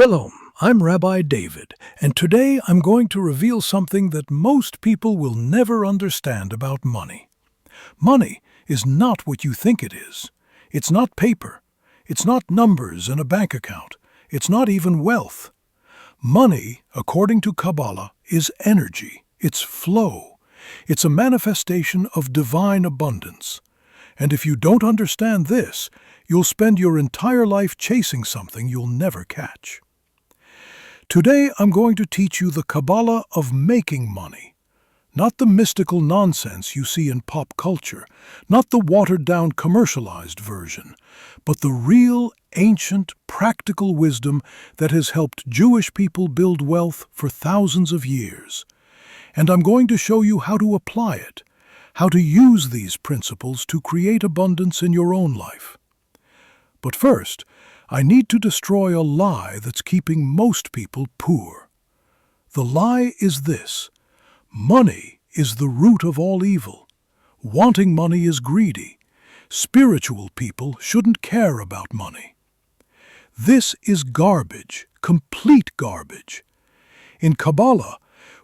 Shalom, I'm Rabbi David, and today I'm going to reveal something that most people will never understand about money. Money is not what you think it is. It's not paper. It's not numbers in a bank account. It's not even wealth. Money, according to Kabbalah, is energy. It's flow. It's a manifestation of divine abundance. And if you don't understand this, you'll spend your entire life chasing something you'll never catch. Today I'm going to teach you the Kabbalah of making money. Not the mystical nonsense you see in pop culture, not the watered-down commercialized version, but the real, ancient, practical wisdom that has helped Jewish people build wealth for thousands of years. And I'm going to show you how to apply it, how to use these principles to create abundance in your own life. But first, I need to destroy a lie that's keeping most people poor. The lie is this: money is the root of all evil. Wanting money is greedy. Spiritual people shouldn't care about money. This is garbage, complete garbage. In Kabbalah,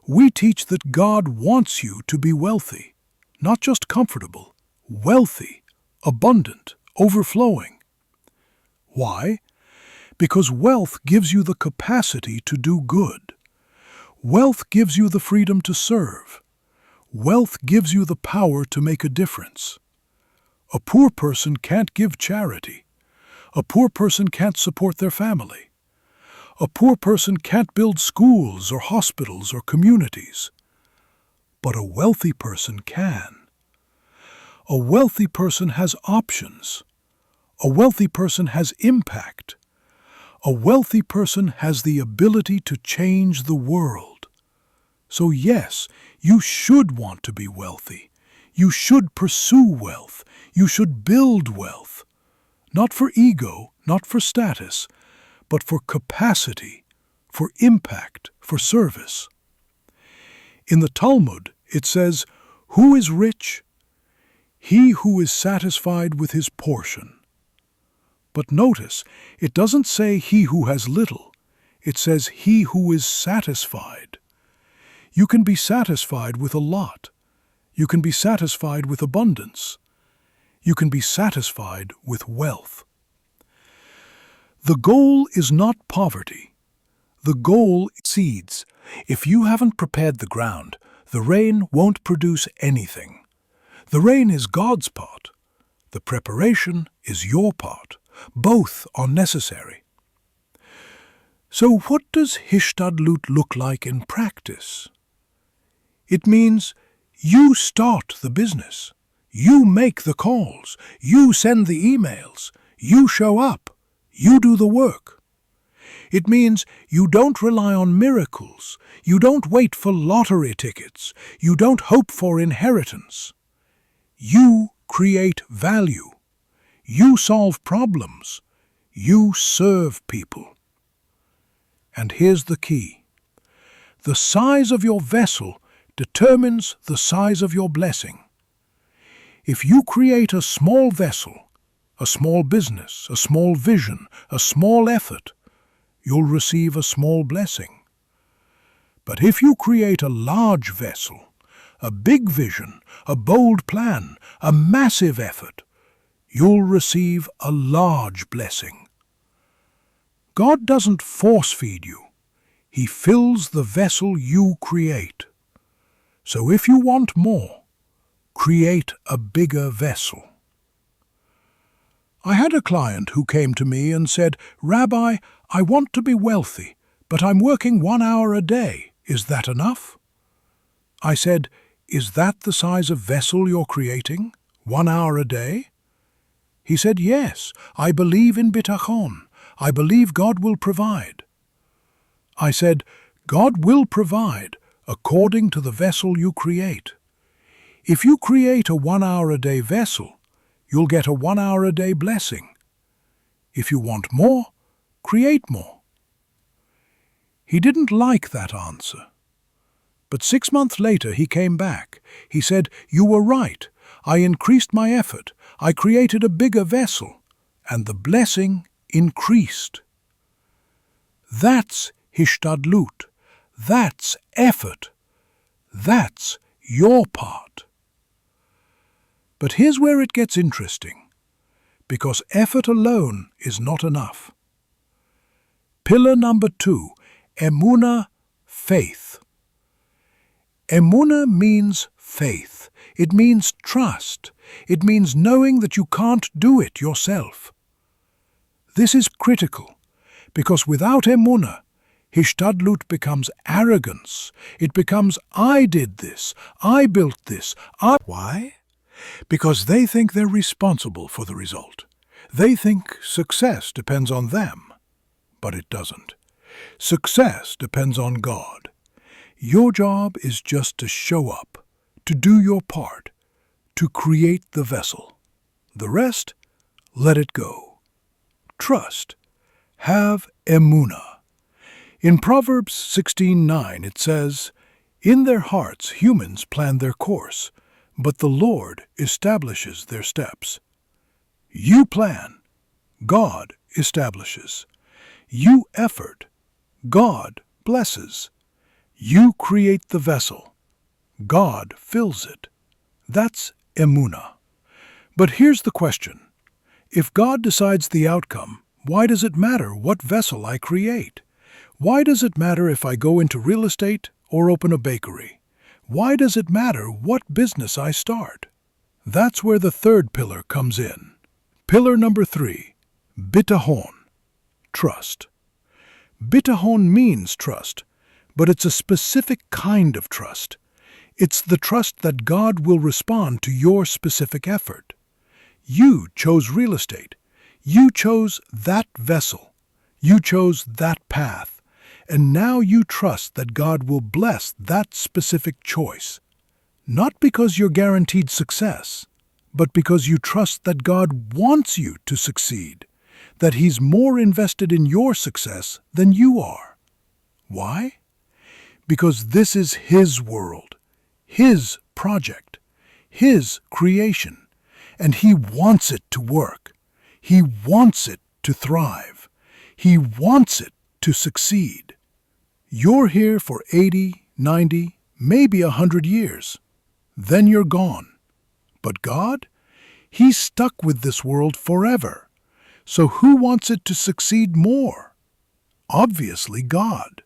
we teach that God wants you to be wealthy, not just comfortable, wealthy, abundant, overflowing. Why? Because wealth gives you the capacity to do good. Wealth gives you the freedom to serve. Wealth gives you the power to make a difference. A poor person can't give charity. A poor person can't support their family. A poor person can't build schools or hospitals or communities. But a wealthy person can. A wealthy person has options. A wealthy person has impact. A wealthy person has the ability to change the world. So yes, you should want to be wealthy. You should pursue wealth. You should build wealth. Not for ego, not for status, but for capacity, for impact, for service. In the Talmud, it says, "Who is rich? He who is satisfied with his portion." But notice, it doesn't say he who has little. It says he who is satisfied. You can be satisfied with a lot. You can be satisfied with abundance. You can be satisfied with wealth. The goal is not poverty. The goal is seeds. If you haven't prepared the ground, the rain won't produce anything. The rain is God's part. The preparation is your part. Both are necessary. So what does Hishtadlut look like in practice? It means you start the business. You make the calls. You send the emails. You show up. You do the work. It means you don't rely on miracles. You don't wait for lottery tickets. You don't hope for inheritance. You create value. You solve problems. You serve people. And here's the key. The size of your vessel determines the size of your blessing. If you create a small vessel, a small business, a small vision, a small effort, you'll receive a small blessing. But if you create a large vessel, a big vision, a bold plan, a massive effort, you'll receive a large blessing. God doesn't force-feed you. He fills the vessel you create. So if you want more, create a bigger vessel. I had a client who came to me and said, "Rabbi, I want to be wealthy, but I'm working 1 hour a day. Is that enough?" I said, "Is that the size of vessel you're creating? 1 hour a day?" He said, "Yes, I believe in bitachon. I believe God will provide." I said, "God will provide according to the vessel you create. If you create a 1 hour a day vessel, you'll get a 1 hour a day blessing. If you want more, create more." He didn't like that answer. But 6 months later he came back. He said, "You were right. I increased my effort. I created a bigger vessel, and the blessing increased." That's hishtadlut. That's effort. That's your part. But here's where it gets interesting, because effort alone is not enough. Pillar number 2, emunah, faith. Emunah means faith. It means trust. It means knowing that you can't do it yourself. This is critical, because without emunah, hishtadlut becomes arrogance. It becomes, I did this, I built this, I... Why? Because they think they're responsible for the result. They think success depends on them. But it doesn't. Success depends on God. Your job is just to show up, to do your part, to create the vessel. The rest, let it go. Trust. Have emunah. In Proverbs 16:9 it says, "In their hearts humans plan their course, but the Lord establishes their steps." You plan, God establishes. You effort, God blesses. You create the vessel, God fills it. That's emunah. But here's the question. If God decides the outcome, why does it matter what vessel I create? Why does it matter if I go into real estate or open a bakery? Why does it matter what business I start? That's where the third pillar comes in. Pillar number 3, bitahon, trust. Bitahon means trust, but it's a specific kind of trust. It's the trust that God will respond to your specific effort. You chose real estate. You chose that vessel. You chose that path. And now you trust that God will bless that specific choice. Not because you're guaranteed success, but because you trust that God wants you to succeed, that He's more invested in your success than you are. Why? Because this is His world, His project, His creation, and He wants it to work. He wants it to thrive. He wants it to succeed. You're here for 80, 90, maybe 100 years. Then you're gone. But God? He's stuck with this world forever. So who wants it to succeed more? Obviously God.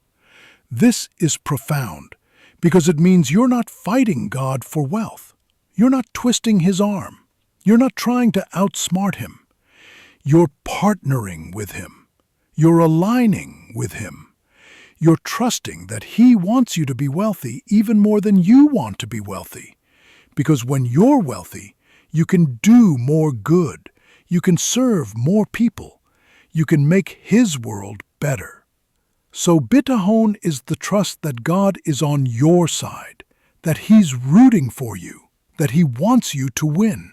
This is profound, because it means you're not fighting God for wealth. You're not twisting His arm. You're not trying to outsmart Him. You're partnering with Him. You're aligning with Him. You're trusting that He wants you to be wealthy even more than you want to be wealthy. Because when you're wealthy, you can do more good. You can serve more people. You can make His world better. So bitahon is the trust that God is on your side, that He's rooting for you, that He wants you to win.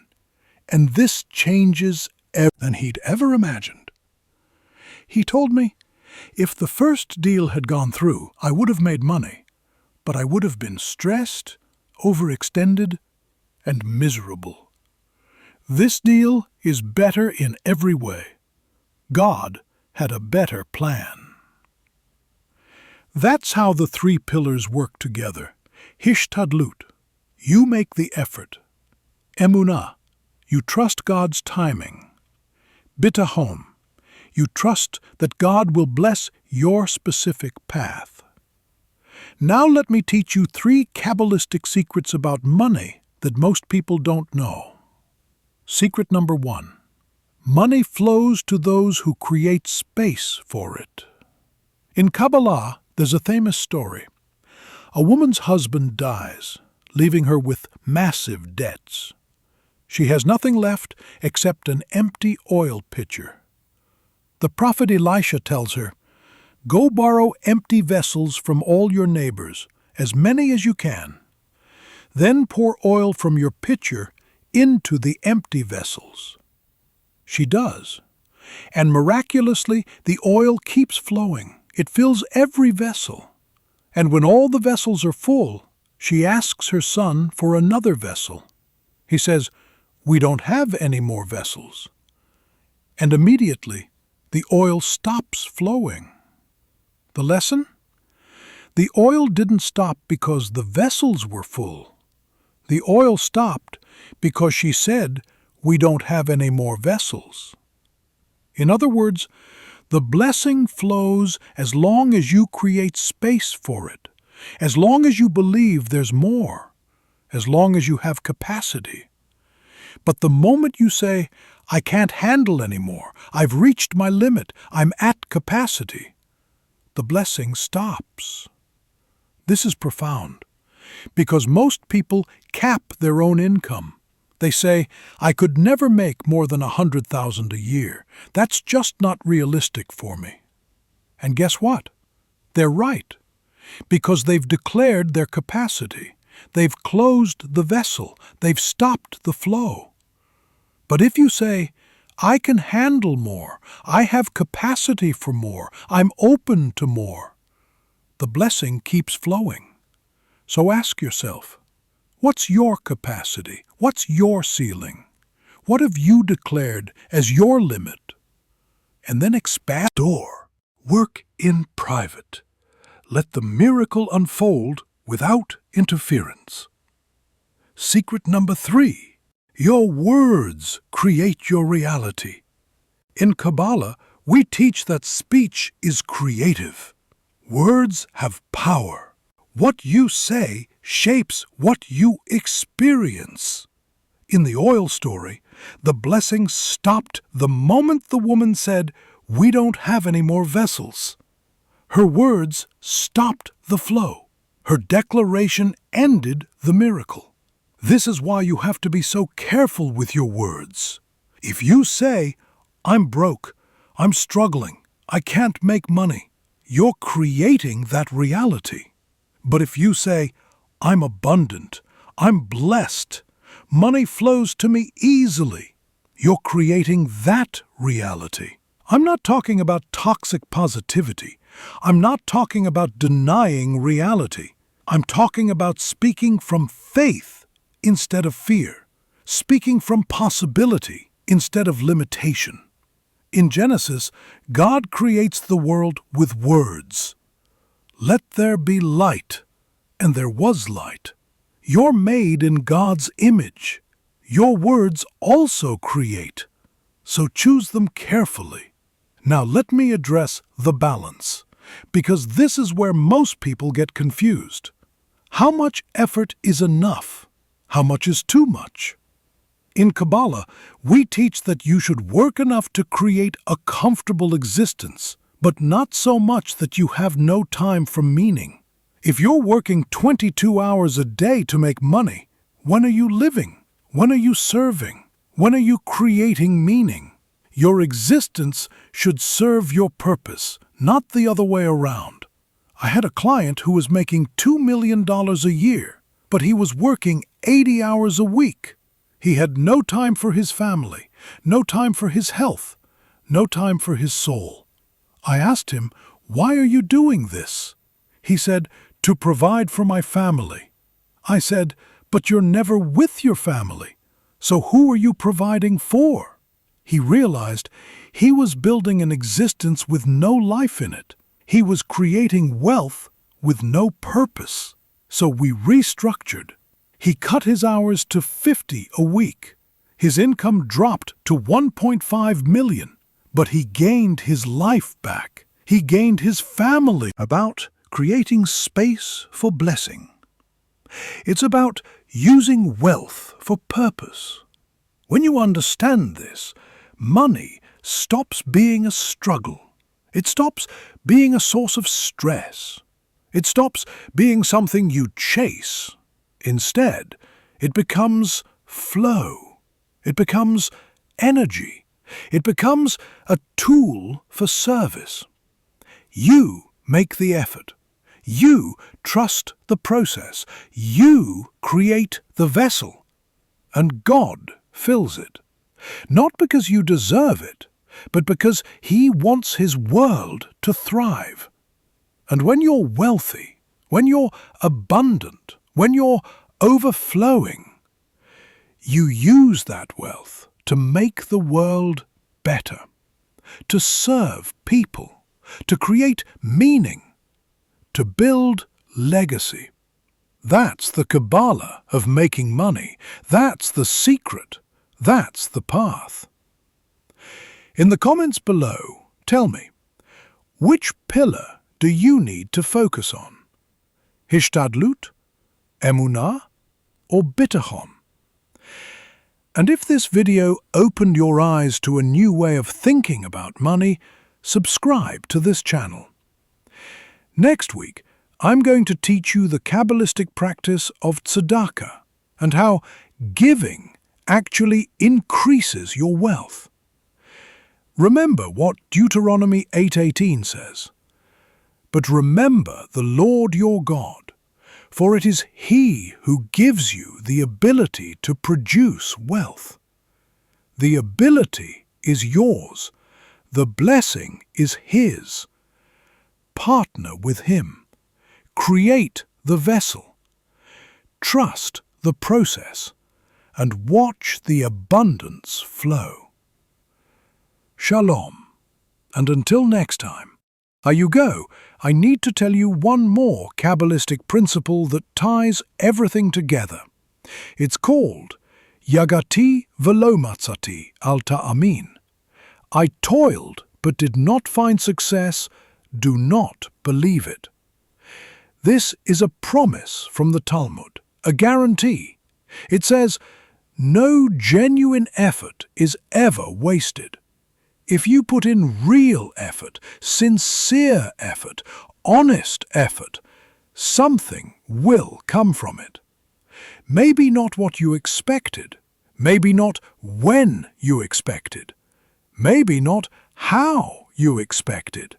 And this changes everything than he'd ever imagined. He told me, if the first deal had gone through, I would have made money, but I would have been stressed, overextended, and miserable. This deal is better in every way. God had a better plan. That's how the 3 pillars work together. Hishtadlut, you make the effort. Emunah, you trust God's timing. Bitahon, you trust that God will bless your specific path. Now let me teach you 3 Kabbalistic secrets about money that most people don't know. Secret number 1. Money flows to those who create space for it. In Kabbalah, there's a famous story. A woman's husband dies, leaving her with massive debts. She has nothing left except an empty oil pitcher. The prophet Elisha tells her, "Go borrow empty vessels from all your neighbors, as many as you can. Then pour oil from your pitcher into the empty vessels." She does. And miraculously, the oil keeps flowing. It fills every vessel. And when all the vessels are full, she asks her son for another vessel. He says, "We don't have any more vessels." And immediately, the oil stops flowing. The lesson? The oil didn't stop because the vessels were full. The oil stopped because she said, "We don't have any more vessels." In other words, the blessing flows as long as you create space for it, as long as you believe there's more, as long as you have capacity. But the moment you say, "I can't handle anymore, I've reached my limit, I'm at capacity," the blessing stops. This is profound, because most people cap their own income. They say, "I could never make more than 100,000 a year. That's just not realistic for me." And guess what? They're right, because they've declared their capacity. They've closed the vessel. They've stopped the flow. But if you say, "I can handle more, I have capacity for more, I'm open to more," the blessing keeps flowing. So ask yourself, what's your capacity? What's your ceiling? What have you declared as your limit? And then expand. Door. Work in private. Let the miracle unfold without interference. Secret number 3. Your words create your reality. In Kabbalah, we teach that speech is creative. Words have power. What you say shapes what you experience. In the oil story, the blessing stopped the moment the woman said, "We don't have any more vessels." Her words stopped the flow. Her declaration ended the miracle. This is why you have to be so careful with your words. If you say, "I'm broke, I'm struggling, I can't make money," you're creating that reality. But if you say, "I'm abundant, I'm blessed, money flows to me easily," you're creating that reality. I'm not talking about toxic positivity. I'm not talking about denying reality. I'm talking about speaking from faith instead of fear, speaking from possibility instead of limitation. In Genesis, God creates the world with words. "Let there be light," and there was light. You're made in God's image. Your words also create, so choose them carefully. Now let me address the balance, because this is where most people get confused. How much effort is enough? How much is too much? In Kabbalah, we teach that you should work enough to create a comfortable existence, but not so much that you have no time for meaning. If you're working 22 hours a day to make money, when are you living? When are you serving? When are you creating meaning? Your existence should serve your purpose, not the other way around. I had a client who was making $2 million a year, but he was working 80 hours a week. He had no time for his family, no time for his health, no time for his soul. I asked him, "Why are you doing this?" He said, "To provide for my family." I said, "But you're never with your family, so who are you providing for?" He realized he was building an existence with no life in it. He was creating wealth with no purpose. So we restructured. He cut his hours to 50 a week. His income dropped to 1.5 million, but he gained his life back. He gained his family. About creating space for blessing. It's about using wealth for purpose. When you understand this, money stops being a struggle. It stops being a source of stress. It stops being something you chase. Instead, it becomes flow. It becomes energy. It becomes a tool for service. You make the effort. You trust the process. You create the vessel. And God fills it. Not because you deserve it, but because He wants His world to thrive. And when you're wealthy, when you're abundant, when you're overflowing, you use that wealth to make the world better, to serve people, to create meaning, to build legacy. That's the Kabbalah of making money. That's the secret. That's the path. In the comments below, tell me, which pillar do you need to focus on? Hishtadlut, Emunah, or Bitachon? And if this video opened your eyes to a new way of thinking about money, subscribe to this channel. Next week, I'm going to teach you the Kabbalistic practice of tzedakah and how giving actually increases your wealth. Remember what Deuteronomy 8:18 says. But remember the Lord your God, for it is He who gives you the ability to produce wealth. The ability is yours. The blessing is His. Partner with Him. Create the vessel. Trust the process, and watch the abundance flow. Shalom, and until next time. You go, I need to tell you one more Kabbalistic principle that ties everything together. It's called Yagati velo matzati al ta'amin. I toiled but did not find success. Do not believe it. This is a promise from the Talmud, a guarantee. It says, no genuine effort is ever wasted. If you put in real effort, sincere effort, honest effort, something will come from it. Maybe not what you expected, maybe not when you expected, maybe not how you expected,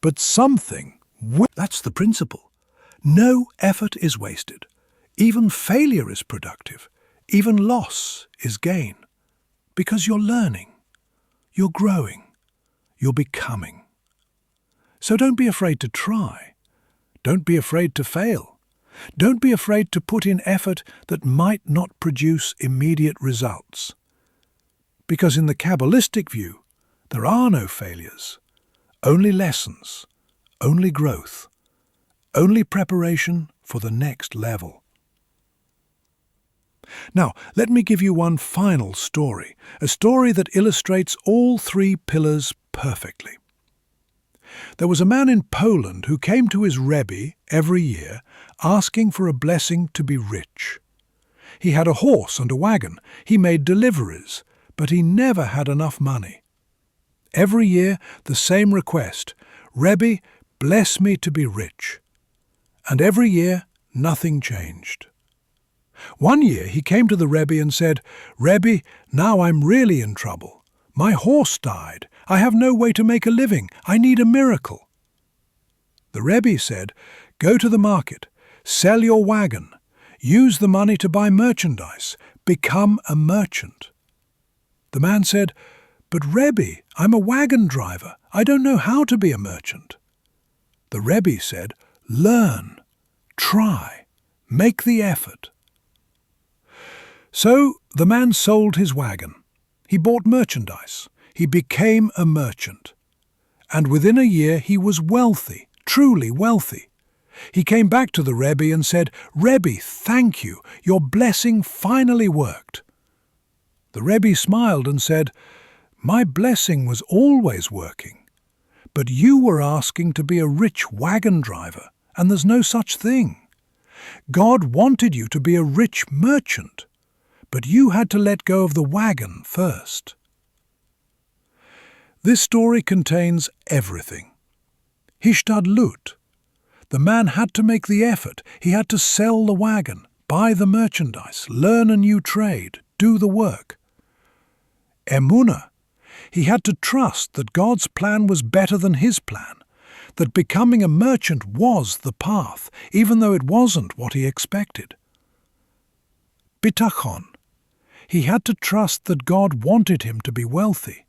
but something will. That's the principle. No effort is wasted. Even failure is productive. Even loss is gain. Because you're learning. You're growing. You're becoming. So don't be afraid to try. Don't be afraid to fail. Don't be afraid to put in effort that might not produce immediate results. Because in the Kabbalistic view, there are no failures, only lessons, only growth, only preparation for the next level. Now, let me give you one final story, a story that illustrates all three pillars perfectly. There was a man in Poland who came to his Rebbe every year asking for a blessing to be rich. He had a horse and a wagon. He made deliveries, but he never had enough money. Every year, the same request, Rebbe, bless me to be rich. And every year, nothing changed. One year he came to the Rebbe and said, Rebbe, now I'm really in trouble. My horse died. I have no way to make a living. I need a miracle. The Rebbe said, go to the market, sell your wagon, use the money to buy merchandise, become a merchant. The man said, but Rebbe, I'm a wagon driver. I don't know how to be a merchant. The Rebbe said, learn, try, make the effort. So the man sold his wagon. He bought merchandise. He became a merchant. And within a year he was wealthy, truly wealthy. He came back to the Rebbe and said, Rebbe, thank you. Your blessing finally worked. The Rebbe smiled and said, my blessing was always working. But you were asking to be a rich wagon driver, and there's no such thing. God wanted you to be a rich merchant. But you had to let go of the wagon first. This story contains everything. Hishtadlut. The man had to make the effort. He had to sell the wagon, buy the merchandise, learn a new trade, do the work. Emunah. He had to trust that God's plan was better than his plan, that becoming a merchant was the path, even though it wasn't what he expected. Bitachon. He had to trust that God wanted him to be wealthy,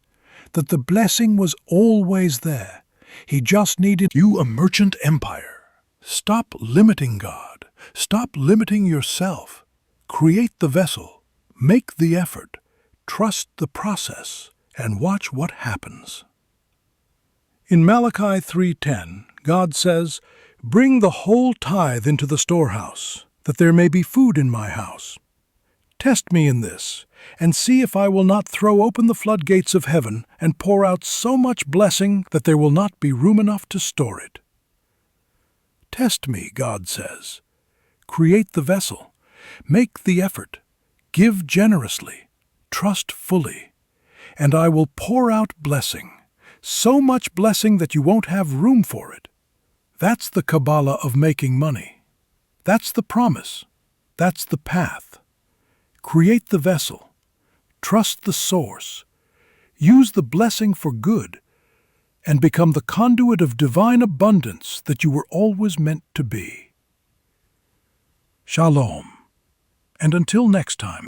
that the blessing was always there. He just needed you a merchant empire. Stop limiting God. Stop limiting yourself. Create the vessel. Make the effort. Trust the process and watch what happens. In Malachi 3:10, God says, Bring the whole tithe into the storehouse, that there may be food in my house. Test me in this, and see if I will not throw open the floodgates of heaven and pour out so much blessing that there will not be room enough to store it. Test me, God says. Create the vessel. Make the effort. Give generously. Trust fully. And I will pour out blessing. So much blessing that you won't have room for it. That's the Kabbalah of making money. That's the promise. That's the path. Create the vessel. Trust the source. Use the blessing for good, and become the conduit of divine abundance that you were always meant to be. Shalom. And until next time.